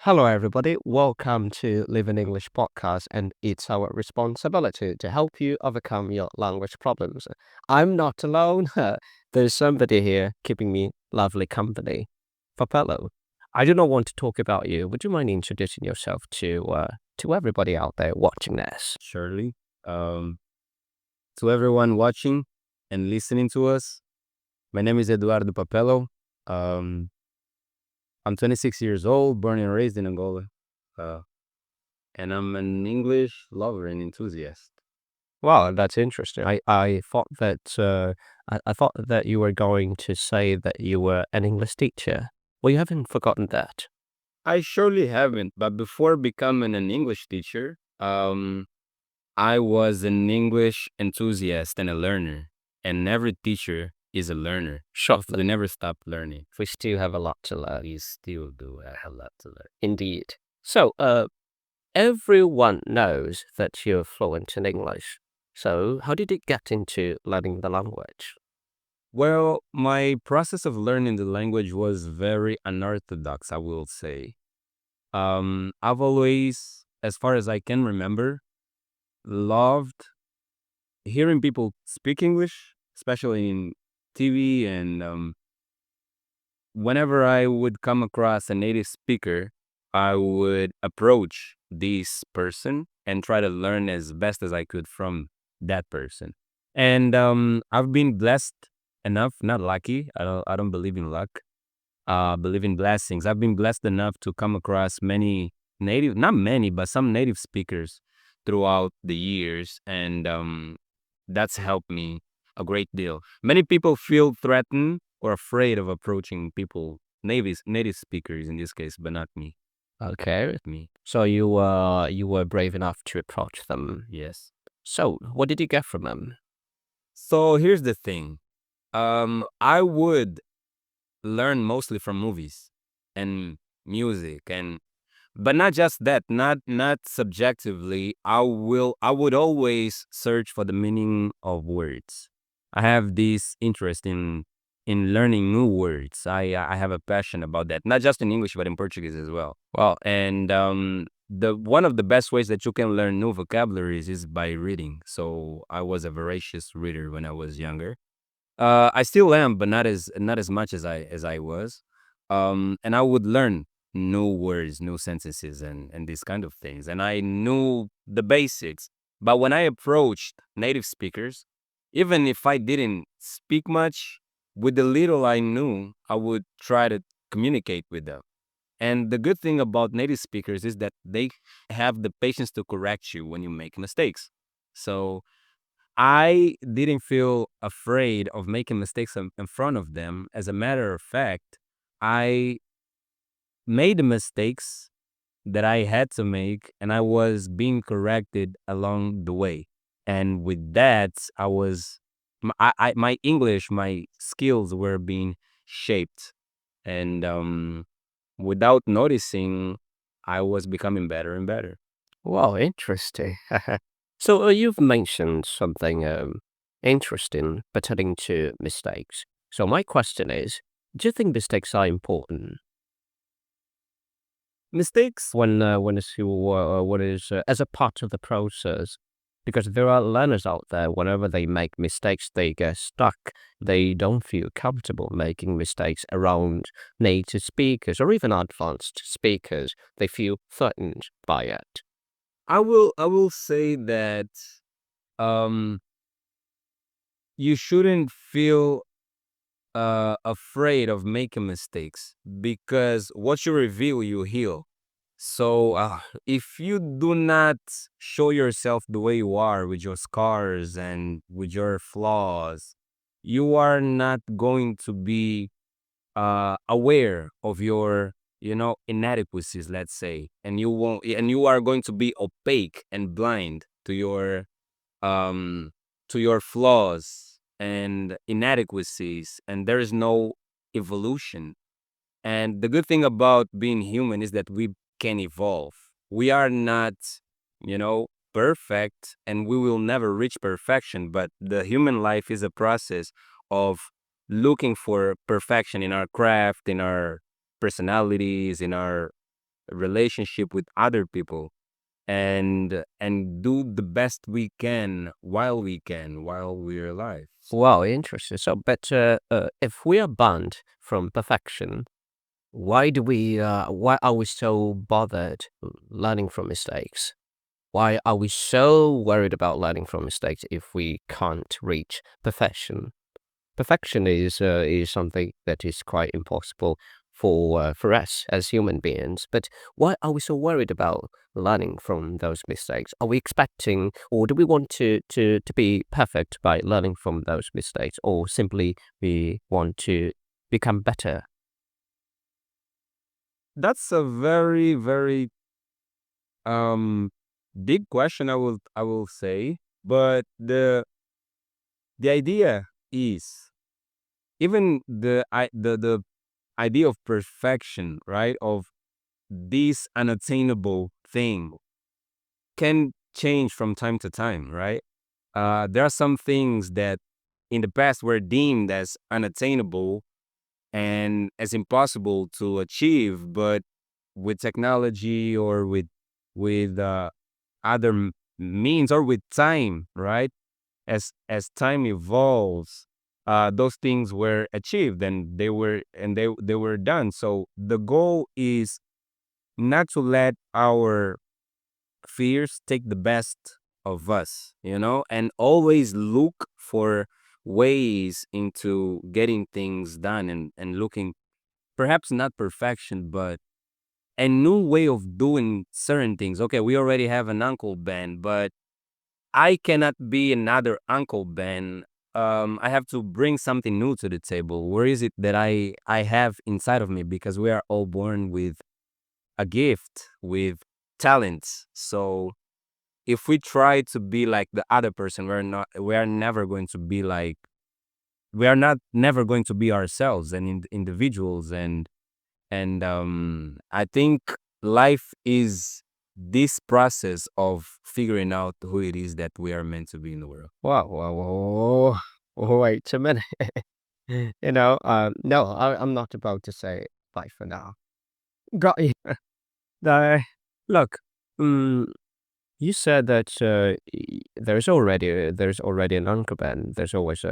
Hello, everybody. Welcome to Live in English podcast, and it's our responsibility to help you overcome your language problems. I'm not alone. There's somebody here keeping me lovely company. Papello, I do not want to talk about you. Would you mind introducing yourself to everybody out there watching this? Surely. Um, to everyone watching and listening to us, my name is Eduardo Papello. Um, I'm 26 years old, born and raised in Angola, uh, and I'm an English lover and enthusiast. Wow, that's interesting. I thought that you were going to say that you were an English teacher. Well, you haven't forgotten that. I surely haven't, but before becoming an English teacher, I was an English enthusiast and a learner, and every teacher is a learner. Sure. We never stop learning. We still have a lot to learn. We still do a lot to learn. Indeed. So, everyone knows that you're fluent in English. So, how did you get into learning the language? Well, my process of learning the language was very unorthodox, I will say. I've always, as far as I can remember, loved hearing people speak English, especially in TV. And whenever I would come across a native speaker, I would approach this person and try to learn as best as I could from that person. And I've been blessed enough, not lucky. I don't believe in luck. Believe in blessings. I've been blessed enough to come across many native, not many, but some native speakers throughout the years, and that's helped me a great deal. Many people feel threatened or afraid of approaching people, native speakers in this case, but not me. Okay. Me, So you were brave enough to approach them. yes. So, what did you get from them? So here's the thing. I would learn mostly from movies and music, and but not just that, not subjectively. I would always search for the meaning of words. I have this interest in learning new words. I have a passion about that, not just in English but in Portuguese as well. Well, And the one of the best ways that you can learn new vocabularies is by reading. So I was a voracious reader when I was younger. I still am, but not as much as I was. And I would learn new words, new sentences, and these kind of things. And I knew the basics. But when I approached native speakers, even if I didn't speak much, with the little I knew, I would try to communicate with them. And the good thing about native speakers is that they have the patience to correct you when you make mistakes. So I didn't feel afraid of making mistakes in front of them. As a matter of fact, I made the mistakes that I had to make, and I was being corrected along the way. And with that, my English, my skills were being shaped. And without noticing, I was becoming better and better. wow, interesting. So, you've mentioned something interesting pertaining to mistakes. So, my question is, do you think mistakes are important Mistakes. when as a part of the process? Because there are learners out there, whenever they make mistakes, they get stuck. They don't feel comfortable making mistakes around native speakers or even advanced speakers. They feel threatened by it. I will say that um you shouldn't feel afraid of making mistakes, because what you reveal, you heal. So if you do not show yourself the way you are with your scars and with your flaws, you are not going to be aware of your inadequacies, let's say, and you are going to be opaque and blind um to your flaws and inadequacies, and there is no evolution. And the good thing about being human is that we can evolve. We are not, perfect, and we will never reach perfection, but the human life is a process of looking for perfection in our craft, in our personalities, in our relationship with other people, and do the best we can while we're alive. Wow, interesting. So, but if we are banned from perfection, why are we so bothered learning from mistakes? Why are we so worried about learning from mistakes if we can't reach perfection? Perfection is something that is quite impossible for us as human beings. But why are we so worried about learning from those mistakes? Are we expecting, or do we want to be perfect by learning from those mistakes, or simply we want to become better? That's a very, very um big question, I will say. But the idea is, even the idea of perfection, right? Of this unattainable thing can change from time to time, right? There are some things that in the past were deemed as unattainable and as impossible to achieve, but with technology or with other means, or with time, right? As time evolves, those things were achieved, and they were done. So the goal is not to let our fears take the best of us, and always look for ways into getting things done, and looking, perhaps not perfection, but a new way of doing certain things. Okay, we already have an Uncle Ben, but I cannot be another Uncle Ben. I have to bring something new to the table. Where is it that I have inside of me? Because we are all born with a gift, with talents. So if we try to be like the other person, we are never going to be like, we are not never going to be ourselves and individuals. And I think life is this process of figuring out who it is that we are meant to be in the world. Wow, wow, wow, wait a minute. No, I'm not about to say bye for now. Got you. Uh, Look, mm, you said that there's already an Uncle Ben. There's always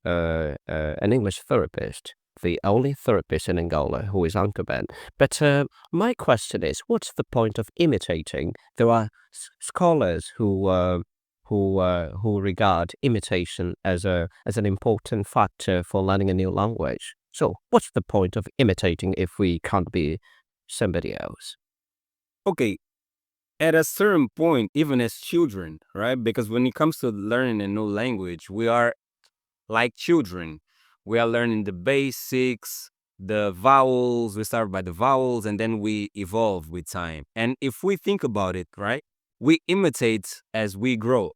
an English therapist, the only therapist in Angola who is Uncle Ben. But my question is, what's the point of imitating? There are scholars who regard imitation as an important factor for learning a new language. So, what's the point of imitating if we can't be somebody else? Okay, at a certain point, even as children, right? Because when it comes to learning a new language, we are like children. We are learning the basics, the vowels. We start by the vowels, and then we evolve with time. And if we think about it, right, we imitate as we grow.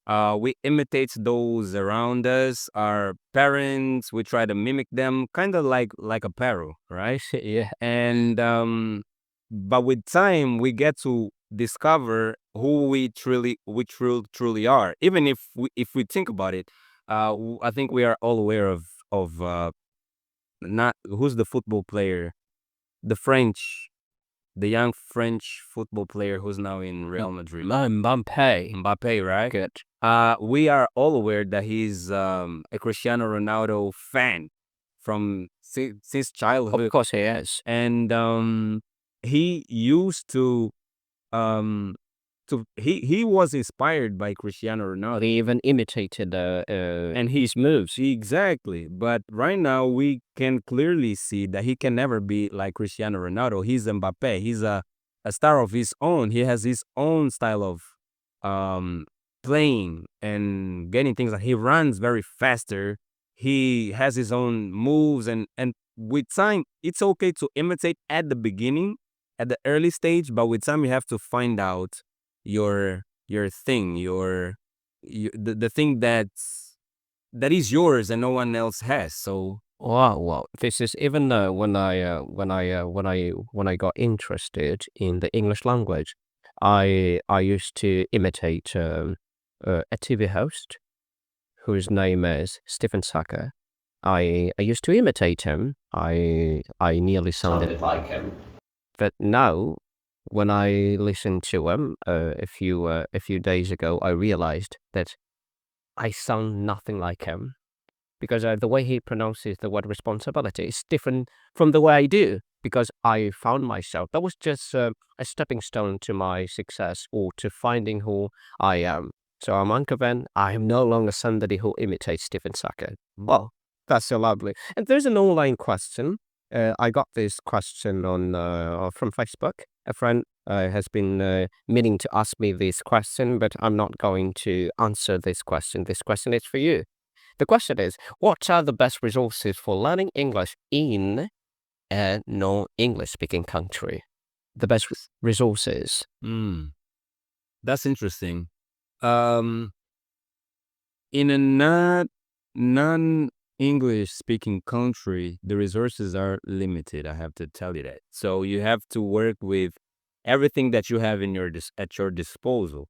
We imitate those around us, our parents. We try to mimic them, kind of like a parrot, right? Yeah. And but with time, we get to discover who we truly are. Even if we think about it, I think we are all aware of not who's the football player, the French, the young French football player who's now in Real Madrid, Mbappe. Mbappe, right? Good. We are all aware that he's a Cristiano Ronaldo fan from since Of childhood, course he is. and he used um he was inspired by Cristiano Ronaldo. He even imitated And his moves. exactly. But right now we can clearly see that he can never be like Cristiano Ronaldo. He's Mbappe. He's a star of his own. He has his own style of um playing and getting things. Like, he runs very faster. He has his own moves, and with time it's okay to imitate at the beginning, at the early stage, but with time you have to find out your thing, the thing that is yours and no one else has. So Wow, wow. This is even when I got interested in the English language, I used to imitate a TV host whose name is Stephen Saka. I used to imitate him. I nearly sounded like him. But now when I listened to him a few days ago, I realized that I sound nothing like him because the way he pronounces the word responsibility is different from the way I do. Because I found myself, that was just a stepping stone to my success or to finding who I am. So I'm Uncle Ben. I am no longer somebody who imitates Stephen Sackett. Well, that's so lovely. And there's an online question. I got this question on from Facebook. A friend has been meaning to ask me this question, but I'm not going to answer this question. This question is for you. The question is, what are the best resources for learning English in a non-English speaking country? The best resources. Mm, that's interesting. Um, in a not non-English speaking country, the resources are limited. I have to tell you that. So you have to work with everything that you have in your at your disposal.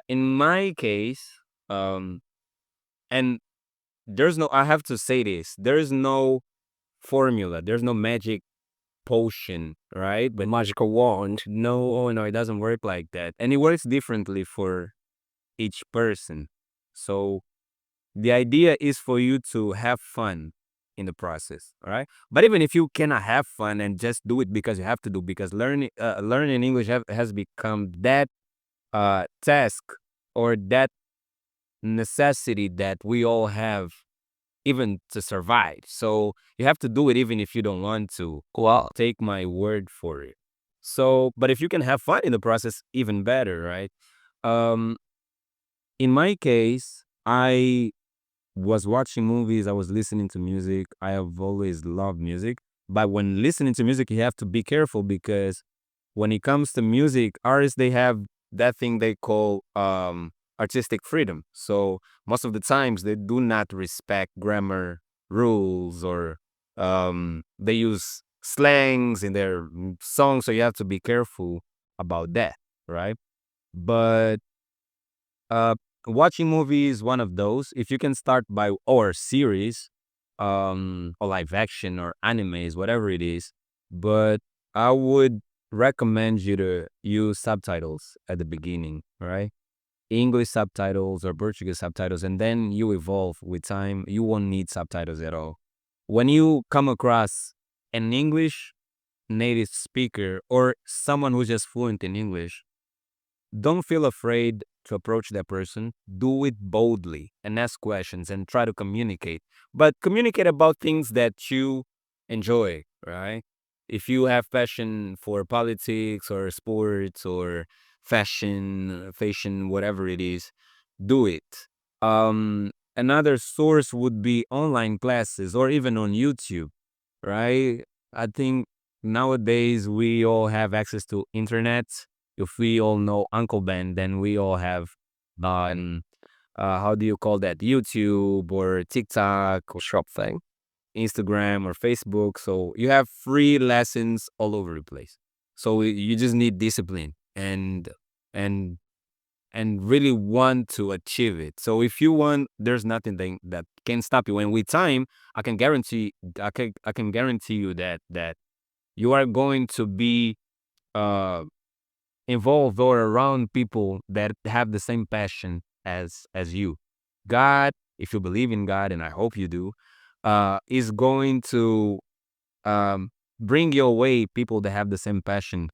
In my case, um, and there's no. I have to say this. There is no formula. There's no magic potion, right? But Magical wand. no, oh no, it doesn't work like that, and it works differently for each person. So the idea is for you to have fun in the process, all right? But even if you cannot have fun and just do it because you have to do, because learning English has become that task or that necessity that we all have even to survive. So you have to do it even if you don't want to. Well, Take my word for it. So, but if you can have fun in the process, even better, right? Um, in my case, I was watching movies, I was listening to music. I have always loved music. But when listening to music, you have to be careful because when it comes to music, artists they have that thing they call artistic freedom. So most of the times they do not respect grammar rules or they use slangs in their songs. So you have to be careful about that, right? But uh, watching movies, one of those. If you can start by or series, or live action or animes, whatever it is. But I would recommend you to use subtitles at the beginning, right? English subtitles or Portuguese subtitles, and then you evolve with time. You won't need subtitles at all. When you come across an English native speaker or someone who's just fluent in English, don't feel afraid to approach that person. Do it boldly and ask questions and try to communicate. But communicate about things that you enjoy, right? If you have passion for politics or sports or fashion, whatever it is, do it. Another source would be online classes or even on YouTube, right? I think nowadays we all have access to internet. If we all know Uncle Ben, then we all have um how do you call that? YouTube or TikTok or shop thing. Instagram or Facebook. So you have free lessons all over the place. So you just need discipline and and really want to achieve it. So if you want, there's nothing that can stop you. And with time, I can guarantee you that you are going to be uh involved or around people that have the same passion as you. God, if you believe in God, and I hope you do, is going to bring your way people that have the same passion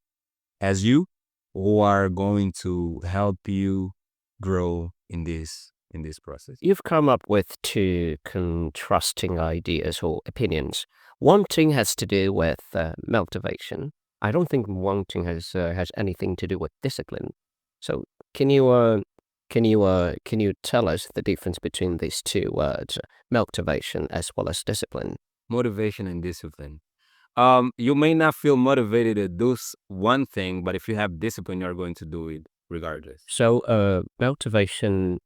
as you, who are going to help you grow in this process. You've come up with two contrasting ideas or opinions. Wanting has to do with motivation. I don't think wanting has anything to do with discipline. So can you can you tell us the difference between these two words, motivation as well as discipline? Motivation and discipline. You may not feel motivated to do one thing, but if you have discipline, you're going to do it regardless. So motivation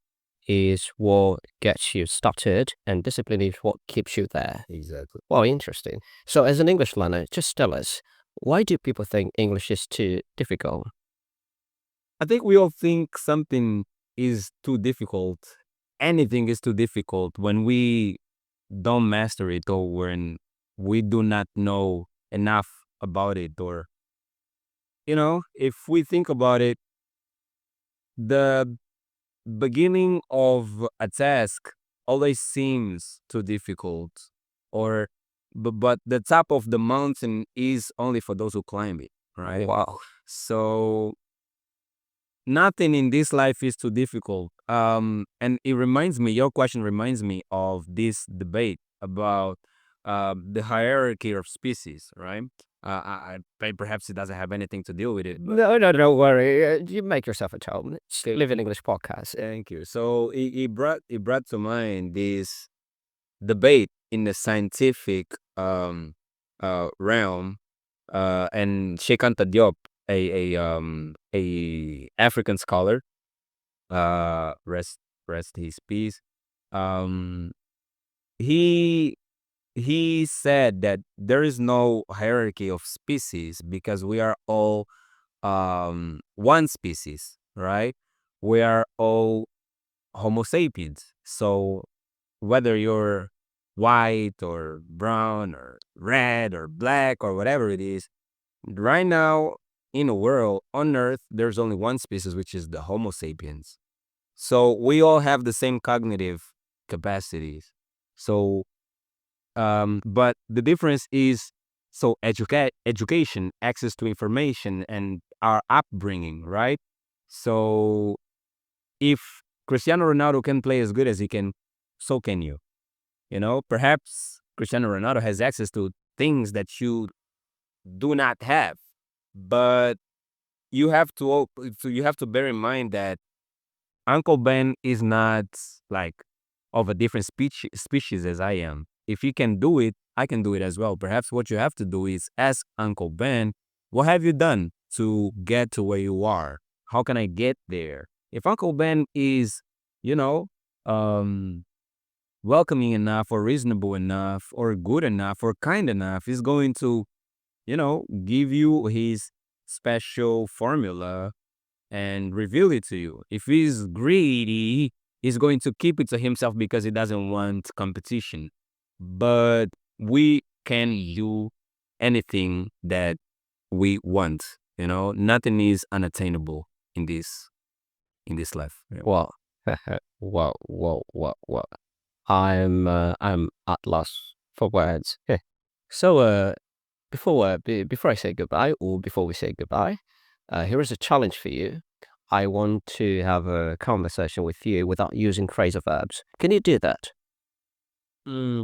is what gets you started, and discipline is what keeps you there. Exactly. Well, interesting. So, as an English learner, just tell us, why do people think English is too difficult? I think we all think something is too difficult. Anything is too difficult when we don't master it or when we do not know enough about it or if we think about it, the beginning of a task always seems too difficult, or but the top of the mountain is only for those who climb it, right? Wow. So nothing in this life is too difficult. And your question reminds me of this debate about the hierarchy of species, right? Perhaps it doesn't have anything to do with it, but No, no, don't worry. You make yourself at home. It's Live in English podcast. thank you. So it brought to mind this debate in the scientific realm, and Sheikh Anta Diop, a African scholar, rest his peace. Um, he he said that there is no hierarchy of species because we are all one species, right? We are all Homo sapiens. So whether you're white or brown or red or black or whatever it is, right now in the world on Earth, there's only one species, which is the Homo sapiens. So we all have the same cognitive capacities. So, but the difference is, so education, access to information, and our upbringing, right? So if Cristiano Ronaldo can play as good as he can, so can you. Perhaps Cristiano Ronaldo has access to things that you do not have, but you have to bear in mind that Uncle Ben is not like of a different species as I am. If he can do it, I can do it as well. Perhaps what you have to do is ask Uncle Ben, what have you done to get to where you are? How can I get there? If Uncle Ben is, you know, um, welcoming enough or reasonable enough or good enough or kind enough, he's going to, give you his special formula and reveal it to you. If he's greedy, he's going to keep it to himself because he doesn't want competition. But we can do anything that we want. Nothing is unattainable in this life. Yeah. Well, well. I'm at loss for words. So, before I say goodbye, or before we say goodbye, here is a challenge for you. I want to have a conversation with you without using phrasal verbs. Can you do that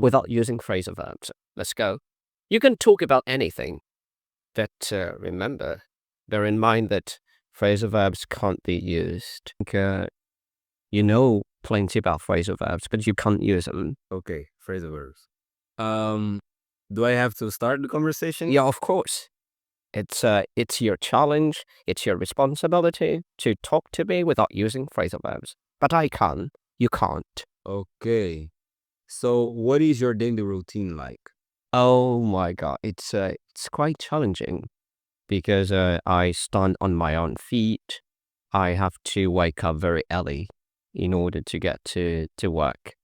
without using phrasal verbs? Let's go. You can talk about anything, but remember, bear in mind that phrasal verbs can't be used. You know plenty about phrasal verbs, but you can't use them. Okay, phrasal verbs. Do I have to start the conversation? Yeah, of course. It's your challenge, it's your responsibility to talk to me without using phrasal verbs. But I can. You can't. Okay. So, what is your daily routine like? Oh my God, it's quite challenging because I stand on my own feet. I have to wake up very early in order to get to work.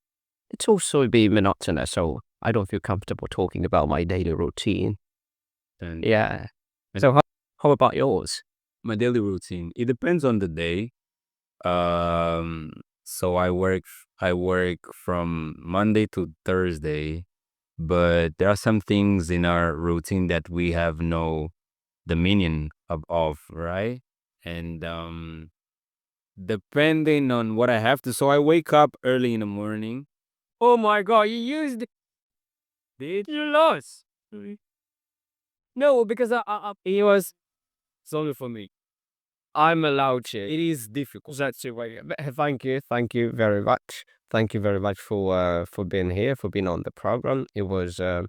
It's also a bit monotonous, so I don't feel comfortable talking about my daily routine. And Yeah. So how about yours? my daily routine, it depends on the day. So I work from Monday to Thursday, but there are some things in our routine that we have no dominion of, right? And depending on what I have to, so I wake up early in the morning. Oh my God, you used it. You lost. No, because it was solely for me. I'm allowed to. It is difficult. That's the way. Thank you very much. Thank you very much for being here, for being on the program. It was an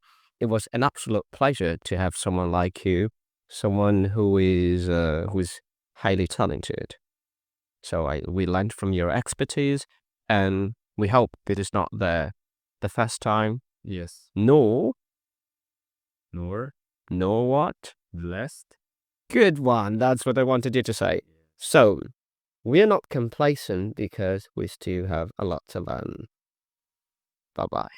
absolute pleasure to have someone like you, someone who is highly talented. So we learned from your expertise, and we hope it is not the first time, Yes. nor Nor nor what? blessed. Good one. That's what I wanted you to say. So we're not complacent because we still have a lot to learn. Bye bye.